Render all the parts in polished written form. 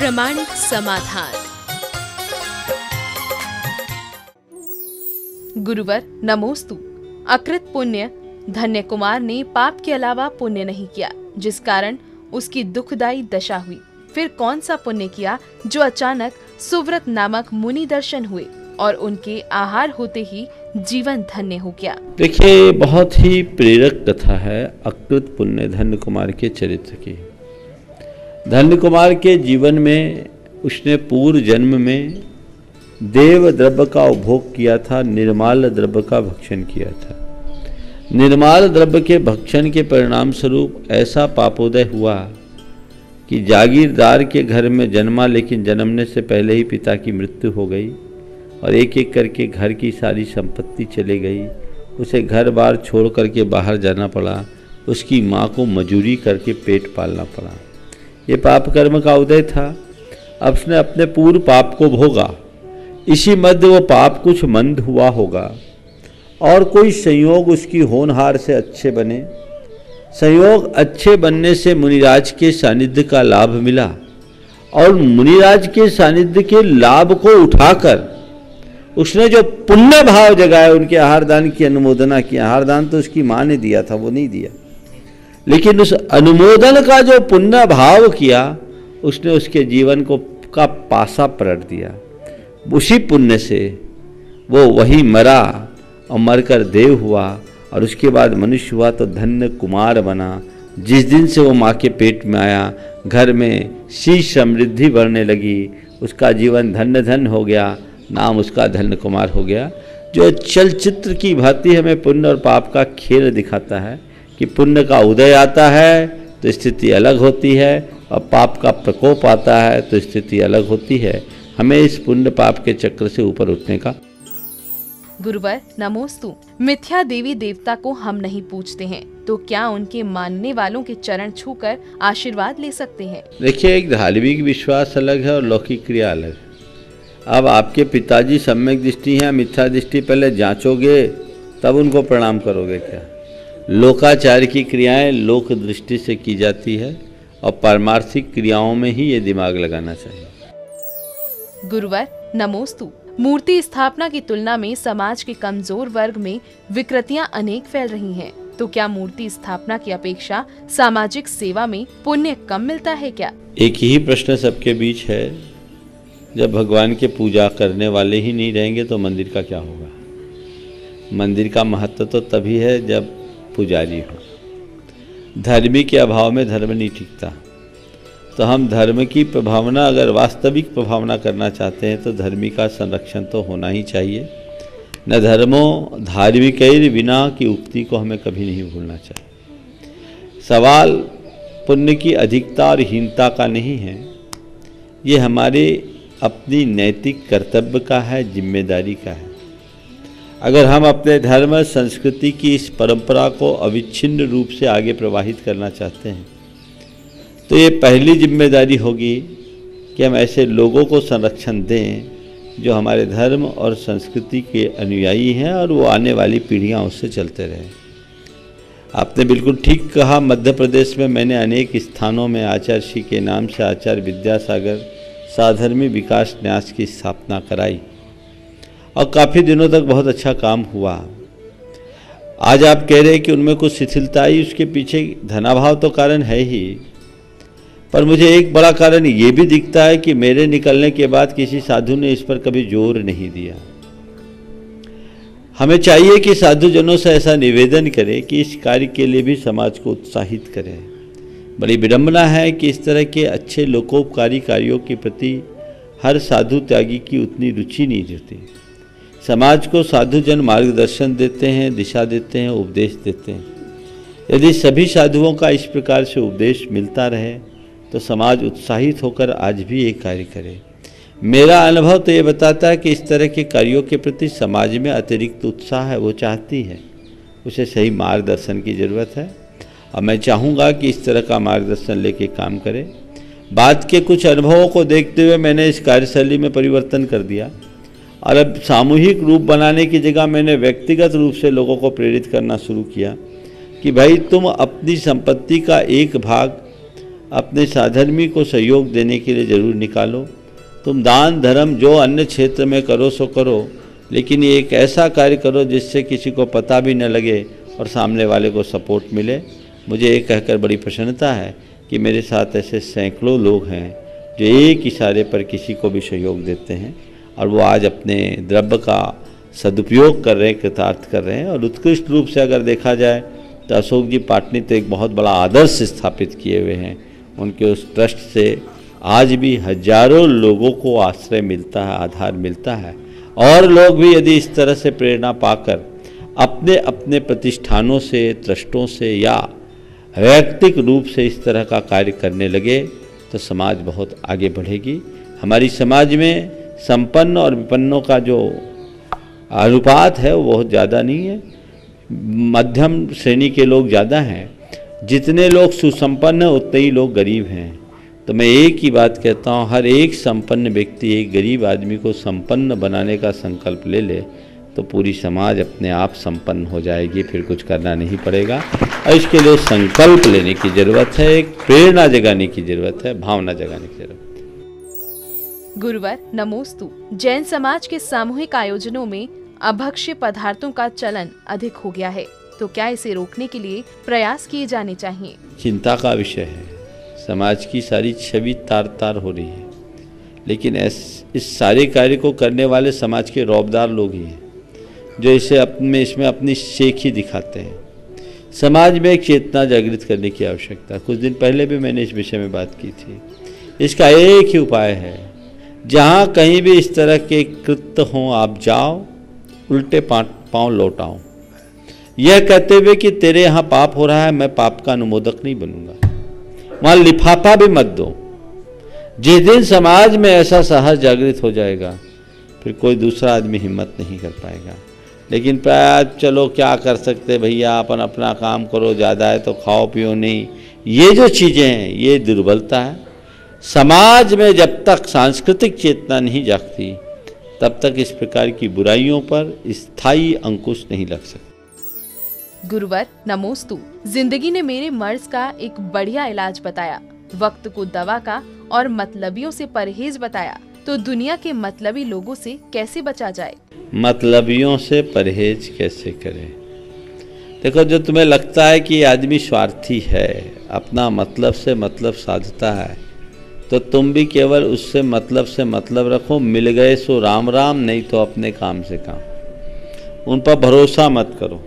प्रामाणिक समाधान। गुरुवर नमोस्तु। अकृत पुण्य धन्य कुमार ने पाप के अलावा पुण्य नहीं किया, जिस कारण उसकी दुखदायी दशा हुई। फिर कौन सा पुण्य किया जो अचानक सुव्रत नामक मुनि दर्शन हुए और उनके आहार होते ही जीवन धन्य हो गया। देखिए, बहुत ही प्रेरक कथा है अकृत पुण्य धन्य कुमार के चरित्र की। धन्य कुमार के जीवन में उसने पूर्व जन्म में देव द्रव्य का उपभोग किया था, निर्माल द्रव्य का भक्षण किया था। निर्माल द्रव्य के भक्षण के परिणाम स्वरूप ऐसा पापोदय हुआ कि जागीरदार के घर में जन्मा, लेकिन जन्मने से पहले ही पिता की मृत्यु हो गई और एक एक करके घर की सारी संपत्ति चली गई। उसे घर बार छोड़ करके बाहर जाना पड़ा। उसकी माँ को मजूरी करके पेट पालना पड़ा। ये पाप कर्म का उदय था। अब उसने अपने पूर्व पाप को भोगा। इसी मध्य वो पाप कुछ मंद हुआ होगा और कोई संयोग उसकी होनहार से अच्छे बने। संयोग अच्छे बनने से मुनिराज के सानिध्य का लाभ मिला और मुनिराज के सानिध्य के लाभ को उठाकर उसने जो पुण्य भाव जगाया, उनके आहार दान की अनुमोदना की। आहार दान तो उसकी माँ ने दिया था, वो नहीं दिया, लेकिन उस अनुमोदन का जो पुण्य भाव किया, उसने उसके जीवन को का पासा पलट दिया। उसी पुण्य से वो वही मरा और मरकर देव हुआ और उसके बाद मनुष्य हुआ तो धन्य कुमार बना। जिस दिन से वो माँ के पेट में आया, घर में शीश समृद्धि बढ़ने लगी। उसका जीवन धन्य धन्य हो गया। नाम उसका धन्य कुमार हो गया। जो चलचित्र की भांति हमें पुण्य और पाप का खेल दिखाता है कि पुण्य का उदय आता है तो स्थिति अलग होती है और पाप का प्रकोप आता है तो स्थिति अलग होती है। हमें इस पुण्य पाप के चक्र से ऊपर उठने का। गुरुवर नमोस्तु। मिथ्या देवी देवता को हम नहीं पूजते हैं, तो क्या उनके मानने वालों के चरण छूकर आशीर्वाद ले सकते हैं? देखिए, एक धार्मिक विश्वास अलग है और लौकिक क्रिया अलग है। अब आपके पिताजी सम्यक दृष्टि हैं, मिथ्या दृष्टि पहले जांचोगे तब उनको प्रणाम करोगे क्या? लोकाचार की क्रियाएं लोक दृष्टि से की जाती है और पारमार्थिक क्रियाओं में ही ये दिमाग लगाना चाहिए। गुरुवर नमोस्तु। मूर्ति स्थापना की तुलना में समाज के कमजोर वर्ग में विकृतियां अनेक फैल रही हैं, तो क्या मूर्ति स्थापना की अपेक्षा सामाजिक सेवा में पुण्य कम मिलता है क्या? एक ही प्रश्न सबके बीच है। जब भगवान के पूजा करने वाले ही नहीं रहेंगे तो मंदिर का क्या होगा? मंदिर का महत्व तो तभी है जब पुजारी हो। धर्मी के अभाव में धर्म नहीं टिकता। तो हम धर्म की प्रभावना, अगर वास्तविक प्रभावना करना चाहते हैं तो धर्मी का संरक्षण तो होना ही चाहिए। न धर्मो धार्मिकैर विना की उक्ति को हमें कभी नहीं भूलना चाहिए। सवाल पुण्य की अधिकता और हीनता का नहीं है, ये हमारे अपनी नैतिक कर्तव्य का है, जिम्मेदारी का है। अगर हम अपने धर्म संस्कृति की इस परंपरा को अविच्छिन्न रूप से आगे प्रवाहित करना चाहते हैं तो ये पहली जिम्मेदारी होगी कि हम ऐसे लोगों को संरक्षण दें जो हमारे धर्म और संस्कृति के अनुयायी हैं और वो आने वाली पीढ़ियां उससे चलते रहें। आपने बिल्कुल ठीक कहा। मध्य प्रदेश में मैंने अनेक स्थानों में आचार्य श्री के नाम से आचार्य विद्यासागर साधर्मी विकास न्यास की स्थापना कराई और काफ़ी दिनों तक बहुत अच्छा काम हुआ। आज आप कह रहे हैं कि उनमें कुछ शिथिलता आई, उसके पीछे धनाभाव तो कारण है ही, पर मुझे एक बड़ा कारण ये भी दिखता है कि मेरे निकलने के बाद किसी साधु ने इस पर कभी जोर नहीं दिया। हमें चाहिए कि साधुजनों से ऐसा निवेदन करें कि इस कार्य के लिए भी समाज को उत्साहित करें। बड़ी विडंबना है कि इस तरह के अच्छे लोकोपकारी कार्यों के प्रति हर साधु त्यागी की उतनी रुचि नहीं होती। समाज को साधुजन मार्गदर्शन देते हैं, दिशा देते हैं, उपदेश देते हैं। यदि सभी साधुओं का इस प्रकार से उपदेश मिलता रहे तो समाज उत्साहित होकर आज भी एक कार्य करे। मेरा अनुभव तो ये बताता है कि इस तरह के कार्यों के प्रति समाज में अतिरिक्त उत्साह है, वो चाहती है। उसे सही मार्गदर्शन की ज़रूरत है और मैं चाहूँगा कि इस तरह का मार्गदर्शन लेके काम करें। बाद के कुछ अनुभवों को देखते हुए मैंने इस कार्यशैली में परिवर्तन कर दिया और अब सामूहिक रूप बनाने की जगह मैंने व्यक्तिगत रूप से लोगों को प्रेरित करना शुरू किया कि भाई तुम अपनी संपत्ति का एक भाग अपने साधर्मी को सहयोग देने के लिए जरूर निकालो। तुम दान धर्म जो अन्य क्षेत्र में करो सो करो, लेकिन ये एक ऐसा कार्य करो जिससे किसी को पता भी न लगे और सामने वाले को सपोर्ट मिले। मुझे ये कहकर बड़ी प्रसन्नता है कि मेरे साथ ऐसे सैकड़ों लोग हैं जो एक इशारे पर किसी को भी सहयोग देते हैं और वो आज अपने द्रव्य का सदुपयोग कर रहे हैं, कृतार्थ कर रहे हैं। और उत्कृष्ट रूप से अगर देखा जाए तो अशोक जी पाटनी तो एक बहुत बड़ा आदर्श स्थापित किए हुए हैं। उनके उस ट्रस्ट से आज भी हजारों लोगों को आश्रय मिलता है, आधार मिलता है। और लोग भी यदि इस तरह से प्रेरणा पाकर अपने अपने प्रतिष्ठानों से, ट्रस्टों से या वैयक्तिक रूप से इस तरह का कार्य करने लगे तो समाज बहुत आगे बढ़ेगी। हमारी समाज में संपन्न और विपन्नों का जो अनुपात है वो बहुत ज़्यादा नहीं है, मध्यम श्रेणी के लोग ज़्यादा हैं। जितने लोग सुसंपन्न हैं उतने ही लोग गरीब हैं। तो मैं एक ही बात कहता हूँ, हर एक संपन्न व्यक्ति एक गरीब आदमी को संपन्न बनाने का संकल्प ले ले तो पूरी समाज अपने आप संपन्न हो जाएगी, फिर कुछ करना नहीं पड़ेगा। और इसके लिए संकल्प लेने की ज़रूरत है, एक प्रेरणा जगाने की ज़रूरत है, भावना जगाने की ज़रूरत है। गुरुवर नमोस्तु। जैन समाज के सामूहिक आयोजनों में अभक्ष्य पदार्थों का चलन अधिक हो गया है, तो क्या इसे रोकने के लिए प्रयास किए जाने चाहिए? चिंता का विषय है। समाज की सारी छवि तार तार हो रही है, लेकिन इस सारे कार्य को करने वाले समाज के रौबदार लोग ही हैं जो इसमें अपनी शेखी दिखाते हैं। समाज में एक चेतना जागृत करने की आवश्यकता। कुछ दिन पहले भी मैंने इस विषय में बात की थी। इसका एक ही उपाय है, जहाँ कहीं भी इस तरह के कृत्य हों आप जाओ, उल्टे पाँव लौट आओ, यह कहते हुए कि तेरे यहाँ पाप हो रहा है, मैं पाप का अनुमोदक नहीं बनूंगा। वहाँ लिफाफा भी मत दो। जिस दिन समाज में ऐसा साहस जागृत हो जाएगा फिर कोई दूसरा आदमी हिम्मत नहीं कर पाएगा। लेकिन प्राय चलो क्या कर सकते भैया, अपन अपना काम करो, ज़्यादा है तो खाओ पियो नहीं, ये जो चीज़ें हैं ये दुर्बलता है। समाज में जब तक सांस्कृतिक चेतना नहीं जागती तब तक इस प्रकार की बुराइयों पर स्थायी अंकुश नहीं लग सकता। गुरुवर नमोस्तु। जिंदगी ने मेरे मर्ज का एक बढ़िया इलाज बताया, वक्त को दवा का और मतलबियों से परहेज बताया, तो दुनिया के मतलबी लोगों से कैसे बचा जाए? मतलबियों से परहेज कैसे करें? देखो, जो तुम्हें लगता है कि आदमी स्वार्थी है, अपना मतलब से मतलब साधता है, तो तुम भी केवल उससे मतलब से मतलब रखो। मिल गए सो राम राम, नहीं तो अपने काम से काम। उन पर भरोसा मत करो,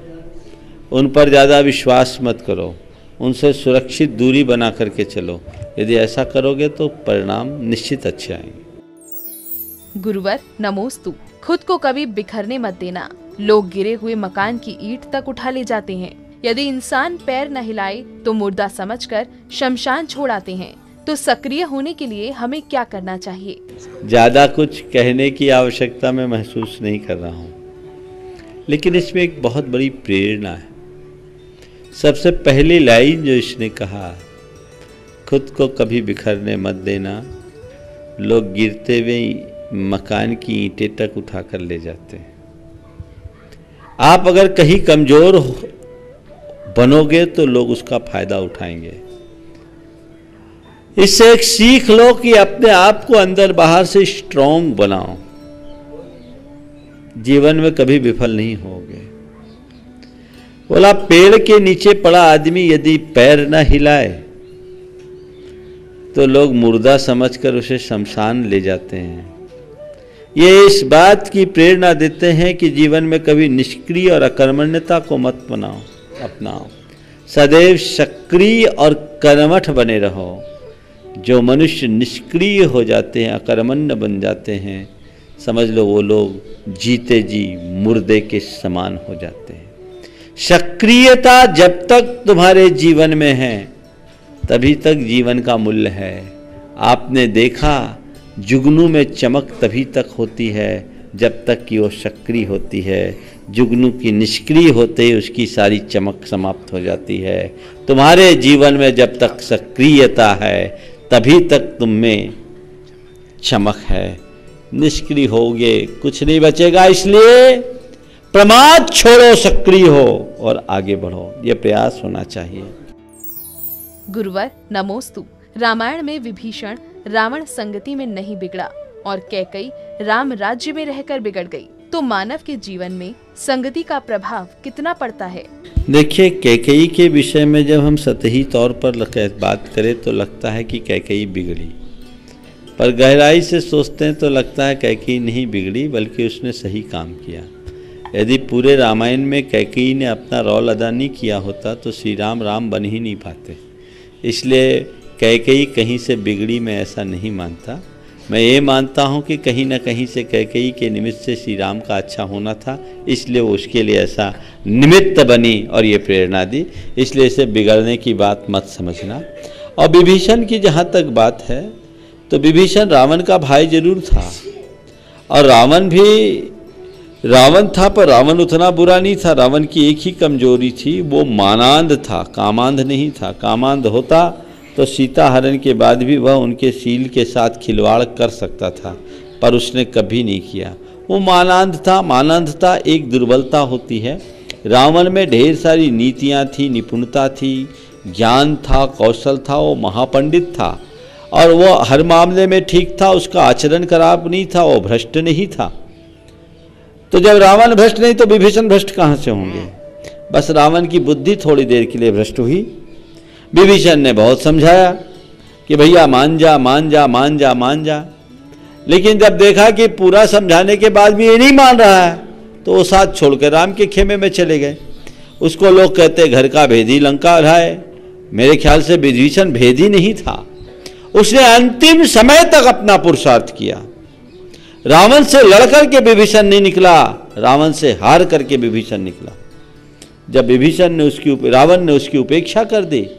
उन पर ज़्यादा विश्वास मत करो, उनसे सुरक्षित दूरी बना करके चलो। यदि ऐसा करोगे तो परिणाम निश्चित अच्छे आएंगे। गुरुवर नमोस्तु। खुद को कभी बिखरने मत देना। लोग गिरे हुए मकान की ईंट तक उठा ले जाते हैं। यदि इंसान पैर न हिलाए तो मुर्दा समझकर शमशान छोड़ आते हैं। तो सक्रिय होने के लिए हमें क्या करना चाहिए? ज़्यादा कुछ कहने की आवश्यकता मैं महसूस नहीं कर रहा हूँ, लेकिन इसमें एक बहुत बड़ी प्रेरणा है। सबसे पहली लाइन जो इसने कहा, खुद को कभी बिखरने मत देना, लोग गिरते हुए मकान की ईंटें तक उठा कर ले जाते हैं। आप अगर कहीं कमजोर बनोगे तो लोग उसका फायदा उठाएंगे। इससे एक सीख लो कि अपने आप को अंदर बाहर से स्ट्रांग बनाओ। जीवन में कभी विफल नहीं होगे। बोला, पेड़ के नीचे पड़ा आदमी यदि पैर न हिलाए तो लोग मुर्दा समझकर उसे शमशान ले जाते हैं। ये इस बात की प्रेरणा देते हैं कि जीवन में कभी निष्क्रिय और अकर्मण्यता को मत अपनाओ। सदैव सक्रिय और कर्मठ बने रहो। जो मनुष्य निष्क्रिय हो जाते हैं, अकर्मण्य बन जाते हैं, समझ लो वो लोग जीते जी मुर्दे के समान हो जाते हैं। सक्रियता जब तक तुम्हारे जीवन में है तभी तक जीवन का मूल्य है। आपने देखा, जुगनू में चमक तभी तक होती है जब तक कि वो सक्रिय होती है। जुगनू की निष्क्रिय होते ही उसकी सारी चमक समाप्त हो जाती है। तुम्हारे जीवन में जब तक सक्रियता है तभी तक तुम में चमक है। निष्क्रिय होगे कुछ नहीं बचेगा। इसलिए प्रमाद छोड़ो, सक्रिय हो और आगे बढ़ो। ये प्रयास होना चाहिए। गुरुवर नमोस्तु। रामायण में विभीषण रावण संगति में नहीं बिगड़ा और कैकेयी राम राज्य में रहकर बिगड़ गई, तो मानव के जीवन में संगति का प्रभाव कितना पड़ता है? देखिए, कैकेयी के विषय में जब हम सतही तौर पर बात करें तो लगता है कि कैकेयी बिगड़ी, पर गहराई से सोचते हैं तो लगता है कैकेयी नहीं बिगड़ी, बल्कि उसने सही काम किया। यदि पूरे रामायण में कैकेयी ने अपना रोल अदा नहीं किया होता तो श्री राम राम बन ही नहीं पाते। इसलिए कैकेयी कहीं से बिगड़ी, मैं ऐसा नहीं मानता। मैं ये मानता हूँ कि कहीं ना कहीं से कैकेयी के निमित्त से श्री राम का अच्छा होना था, इसलिए वो उसके लिए ऐसा निमित्त बनी और ये प्रेरणा दी। इसलिए इसे बिगड़ने की बात मत समझना। और विभीषण की जहाँ तक बात है तो विभीषण रावण का भाई जरूर था, और रावण था, पर रावण उतना बुरा नहीं था। रावण की एक ही कमजोरी थी, वो मानांध था, कामांध नहीं था। कामांध होता तो सीता हरण के बाद भी वह उनके शील के साथ खिलवाड़ कर सकता था, पर उसने कभी नहीं किया। वो मानांध था। मानांधता एक दुर्बलता होती है। रावण में ढेर सारी नीतियाँ थी, निपुणता थी, ज्ञान था, कौशल था, वो महापंडित था और वो हर मामले में ठीक था। उसका आचरण खराब नहीं था, वो भ्रष्ट नहीं था। तो जब रावण भ्रष्ट नहीं तो विभीषण भ्रष्ट कहाँ से होंगे? बस रावण की बुद्धि थोड़ी देर के लिए भ्रष्ट हुई। विभीषण ने बहुत समझाया कि भैया मान जा, मान जा, मान जा, मान जा, लेकिन जब देखा कि पूरा समझाने के बाद भी ये नहीं मान रहा है तो वो साथ छोड़कर राम के खेमे में चले गए। उसको लोग कहते घर का भेदी लंका ढाए। मेरे ख्याल से विभीषण भेदी नहीं था, उसने अंतिम समय तक अपना पुरुषार्थ किया। रावण से लड़कर के विभीषण नहीं निकला, रावण से हार करके विभीषण निकला। जब रावण ने उसकी उपेक्षा कर दी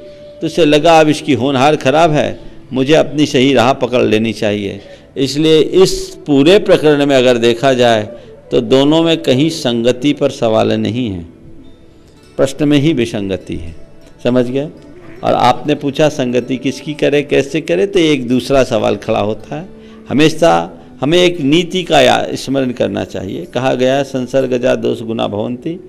तो उसे लगा अब इसकी होनहार खराब है, मुझे अपनी सही राह पकड़ लेनी चाहिए। इसलिए इस पूरे प्रकरण में अगर देखा जाए तो दोनों में कहीं संगति पर सवाल नहीं है, प्रश्न में ही विसंगति है। समझ गए? और आपने पूछा संगति किसकी करे, कैसे करे, तो एक दूसरा सवाल खड़ा होता है। हमेशा हमें एक नीति का स्मरण करना चाहिए। कहा गया संसर्गजा दोष गुना भवन्ति।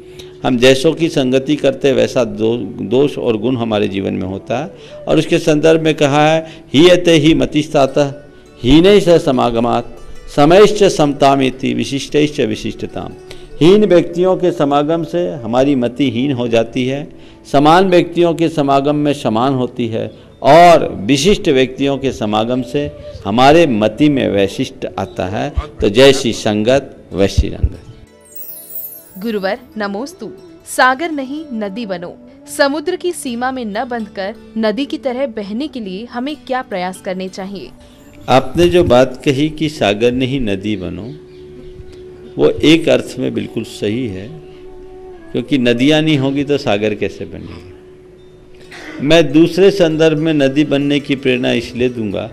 हम जैसों की संगति करते वैसा दोष और गुण हमारे जीवन में होता है। और उसके संदर्भ में कहा है हीयते ही मतिस्तातः हीनैः सह समागमात् समयश्च समतामेति विशिष्टैश्च विशिष्टताम्। हीन व्यक्तियों के समागम से हमारी मति हीन हो जाती है, समान व्यक्तियों के समागम में समान होती है, और विशिष्ट व्यक्तियों के समागम से हमारे मति में वैशिष्ट आता है। तो जैसी संगत वैसी रंगत। गुरुवर नमोस्तु। सागर नहीं नदी बनो। समुद्र की सीमा में न बंधकर नदी की तरह बहने के लिए हमें क्या प्रयास करने चाहिए? आपने जो बात कही कि सागर नहीं नदी बनो, वो एक अर्थ में बिल्कुल सही है, क्योंकि नदियाँ नहीं होगी तो सागर कैसे बनेगी। मैं दूसरे संदर्भ में नदी बनने की प्रेरणा इसलिए दूंगा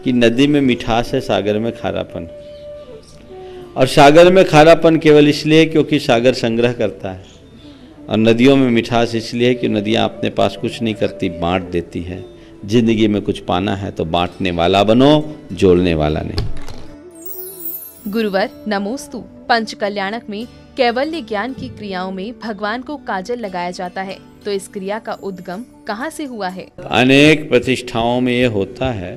कि नदी में मिठास है, सागर में खारापन। और सागर में खारापन केवल इसलिए क्योंकि सागर संग्रह करता है, और नदियों में मिठास इसलिए है कि नदियाँ अपने पास कुछ नहीं करती, बांट देती है। जिंदगी में कुछ पाना है तो बांटने वाला बनो, जोड़ने वाला नहीं। गुरुवर नमोस्तु। पंचकल्याणक में कैवल्य ज्ञान की क्रियाओं में भगवान को काजल लगाया जाता है, तो इस क्रिया का उद्गम कहाँ से हुआ है? अनेक प्रतिष्ठाओं में ये होता है,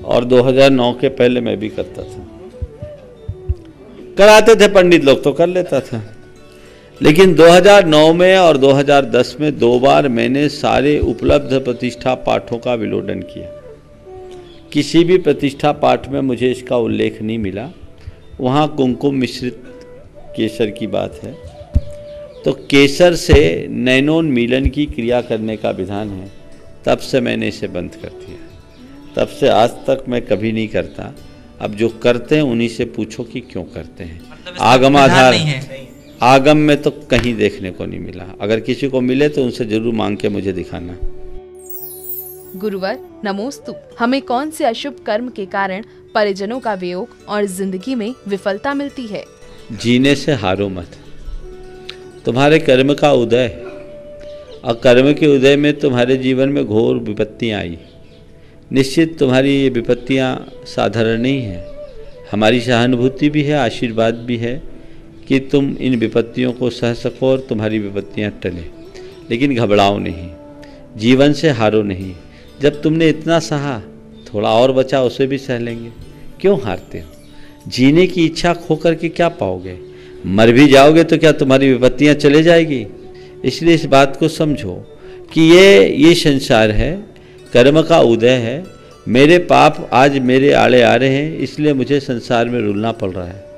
और 2009 के पहले मैं भी करता था। कराते थे पंडित लोग तो कर लेता था, लेकिन 2009 में और 2010 में 2 बार मैंने सारे उपलब्ध प्रतिष्ठा पाठों का विलोडन किया। किसी भी प्रतिष्ठा पाठ में मुझे इसका उल्लेख नहीं मिला। वहाँ कुमकुम मिश्रित केसर की बात है, तो केसर से नैनोन्मीलन की क्रिया करने का विधान है। तब से मैंने इसे बंद कर दिया। तब से आज तक मैं कभी नहीं करता। अब जो करते हैं उन्हीं से पूछो कि क्यों करते हैं। आगमाधार आगम में तो कहीं देखने को नहीं मिला। अगर किसी को मिले तो उनसे जरूर मांग के मुझे दिखाना। गुरुवर नमोस्तु। हमें कौन से अशुभ कर्म के कारण परिजनों का वियोग और जिंदगी में विफलता मिलती है? जीने से हारो मत। तुम्हारे कर्म का उदय, और कर्म के उदय में तुम्हारे जीवन में घोर विपत्तियाँ आई। निश्चित तुम्हारी ये विपत्तियाँ साधारण नहीं है। हमारी सहानुभूति भी है, आशीर्वाद भी है कि तुम इन विपत्तियों को सह सको और तुम्हारी विपत्तियाँ टले। लेकिन घबराओ नहीं, जीवन से हारो नहीं। जब तुमने इतना सहा, थोड़ा और बचा उसे भी सह लेंगे। क्यों हारते हो? जीने की इच्छा खो करके क्या पाओगे? मर भी जाओगे तो क्या तुम्हारी विपत्तियां चले जाएगी? इसलिए इस बात को समझो कि ये संसार है, कर्म का उदय है। मेरे पाप आज मेरे आड़े आ रहे हैं, इसलिए मुझे संसार में रुलना पड़ रहा है।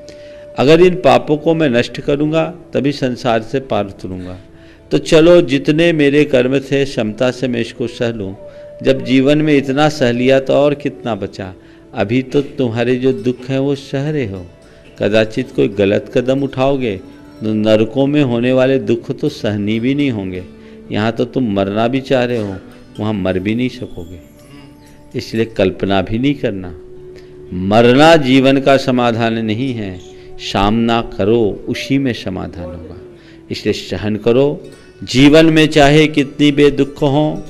अगर इन पापों को मैं नष्ट करूँगा तभी संसार से पार उतरूँगा। तो चलो, जितने मेरे कर्म थे क्षमता से मैं इसको सह लूँ। जब जीवन में इतना सह लिया तो और कितना बचा? अभी तो तुम्हारे जो दुख हैं वो सह रहे हो। कदाचित कोई गलत कदम उठाओगे तो नरकों में होने वाले दुख तो सहनी भी नहीं होंगे। यहाँ तो तुम मरना भी चाह रहे हो, वहाँ मर भी नहीं सकोगे। इसलिए कल्पना भी नहीं करना। मरना जीवन का समाधान नहीं है, सामना करो, उसी में समाधान होगा। इसलिए सहन करो। जीवन में चाहे कितनी बेदुख हो,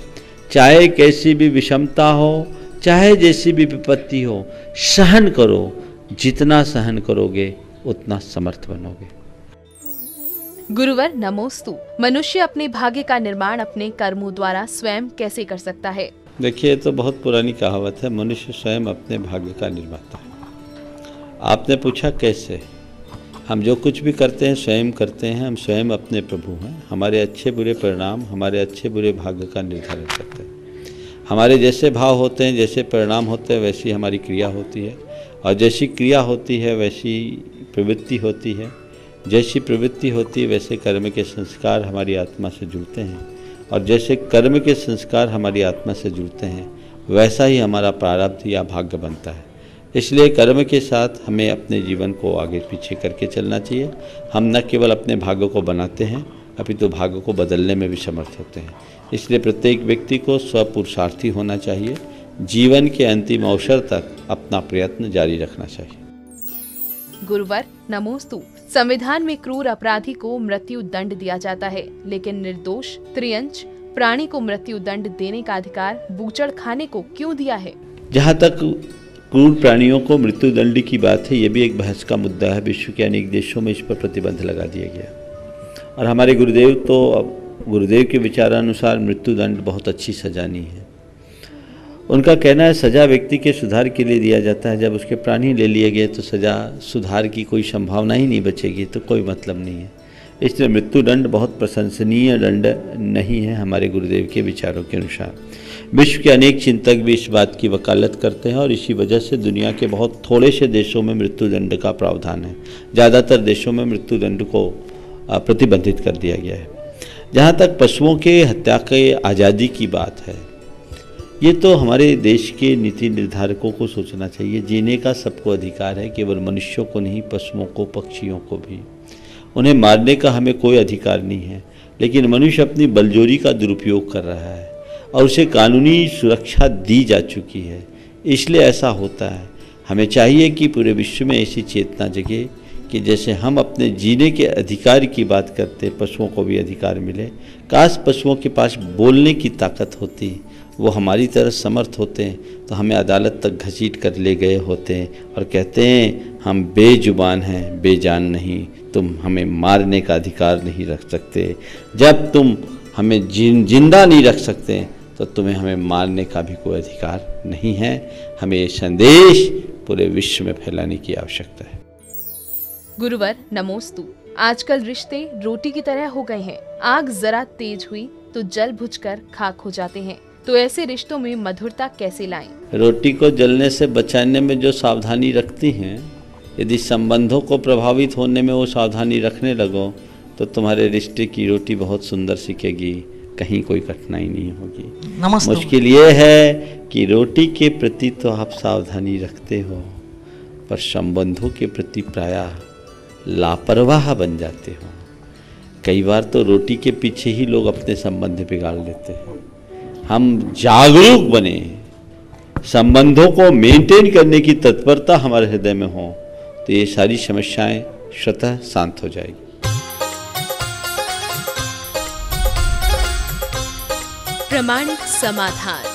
चाहे कैसी भी विषमता हो, चाहे जैसी भी विपत्ति हो, सहन करो। जितना सहन करोगे उतना समर्थ बनोगे। गुरुवर नमोस्तु। मनुष्य अपने भाग्य का निर्माण अपने कर्मों द्वारा स्वयं कैसे कर सकता है? देखिए, ये तो बहुत पुरानी कहावत है, मनुष्य स्वयं अपने भाग्य का निर्माता है। आपने पूछा कैसे? हम जो कुछ भी करते हैं स्वयं करते हैं। हम स्वयं अपने प्रभु हैं। हमारे अच्छे बुरे परिणाम हमारे अच्छे बुरे भाग्य का निर्धारण करते हैं। हमारे जैसे भाव होते हैं, जैसे परिणाम होते हैं, वैसी हमारी क्रिया होती है, और जैसी क्रिया होती है वैसी प्रवृत्ति होती है। जैसी प्रवृत्ति होती है वैसे कर्म के संस्कार हमारी आत्मा से जुड़ते हैं, और जैसे कर्म के संस्कार हमारी आत्मा से जुड़ते हैं वैसा ही हमारा प्रारब्ध या भाग्य बनता है। इसलिए कर्म के साथ हमें अपने जीवन को आगे पीछे करके चलना चाहिए। हम न केवल अपने भाग्य को बनाते हैं, अपितु भाग्य को बदलने में भी समर्थ होते हैं। इसलिए प्रत्येक व्यक्ति को स्वपुरुषार्थी होना चाहिए। जीवन के अंतिम अवसर तक अपना प्रयत्न जारी रखना चाहिए। गुरुवर नमोस्तु। संविधान में क्रूर अपराधी को मृत्यु दंड दिया जाता है, लेकिन निर्दोष त्रियंच प्राणी को मृत्यु दंड देने का अधिकार बूचड़खाने को क्यों दिया है? जहाँ तक क्रूर प्राणियों को मृत्यु दंड की बात है, ये भी एक बहस का मुद्दा है। विश्व के अनेक देशों में इस पर प्रतिबंध लगा दिया गया, और हमारे गुरुदेव के विचारानुसार मृत्यु दंड बहुत अच्छी सजा नहीं है। उनका कहना है सजा व्यक्ति के सुधार के लिए दिया जाता है। जब उसके प्राणी ले लिए गए तो सजा सुधार की कोई संभावना ही नहीं बचेगी, तो कोई मतलब नहीं है। इसलिए मृत्यु दंड बहुत प्रशंसनीय दंड नहीं है हमारे गुरुदेव के विचारों के अनुसार। विश्व के अनेक चिंतक भी इस बात की वकालत करते हैं, और इसी वजह से दुनिया के बहुत थोड़े से देशों में मृत्यु दंड का प्रावधान है। ज़्यादातर देशों में मृत्यु दंड को प्रतिबंधित कर दिया गया है। जहाँ तक पशुओं के हत्या के आज़ादी की बात है, ये तो हमारे देश के नीति निर्धारकों को सोचना चाहिए। जीने का सबको अधिकार है, केवल मनुष्यों को नहीं, पशुओं को, पक्षियों को भी। उन्हें मारने का हमें कोई अधिकार नहीं है, लेकिन मनुष्य अपनी बलजोरी का दुरुपयोग कर रहा है और उसे कानूनी सुरक्षा दी जा चुकी है, इसलिए ऐसा होता है। हमें चाहिए कि पूरे विश्व में ऐसी चेतना जगे कि जैसे हम अपने जीने के अधिकार की बात करते, पशुओं को भी अधिकार मिले। काश पशुओं के पास बोलने की ताकत होती, वो हमारी तरह समर्थ होते हैं तो हमें अदालत तक घसीट कर ले गए होते और कहते हैं हम बेजुबान हैं, बेजान नहीं, तुम हमें मारने का अधिकार नहीं रख सकते। जब तुम हमें जिंदा नहीं रख सकते तो तुम्हें हमें मारने का भी कोई अधिकार नहीं है। हमें ये संदेश पूरे विश्व में फैलाने की आवश्यकता है। गुरुवर नमोस्तु। आजकल रिश्ते रोटी की तरह हो गए हैं। आग जरा तेज हुई तो जल बुझकर खाक हो जाते हैं, तो ऐसे रिश्तों में मधुरता कैसे लाएं? रोटी को जलने से बचाने में जो सावधानी रखती हैं, यदि संबंधों को प्रभावित होने में वो सावधानी रखने लगो तो तुम्हारे रिश्ते की रोटी बहुत सुंदर सिकेगी, कहीं कोई कठिनाई नहीं होगी। मुश्किल ये है कि रोटी के प्रति तो आप सावधानी रखते हो, पर संबंधों के प्रति प्रायः लापरवाह बन जाते हो। कई बार तो रोटी के पीछे ही लोग अपने संबंध बिगाड़ लेते हैं। हम जागरूक बने, संबंधों को मेंटेन करने की तत्परता हमारे हृदय में हो, तो ये सारी समस्याएं स्वतः शांत हो जाएगी। प्रामाणिक समाधान।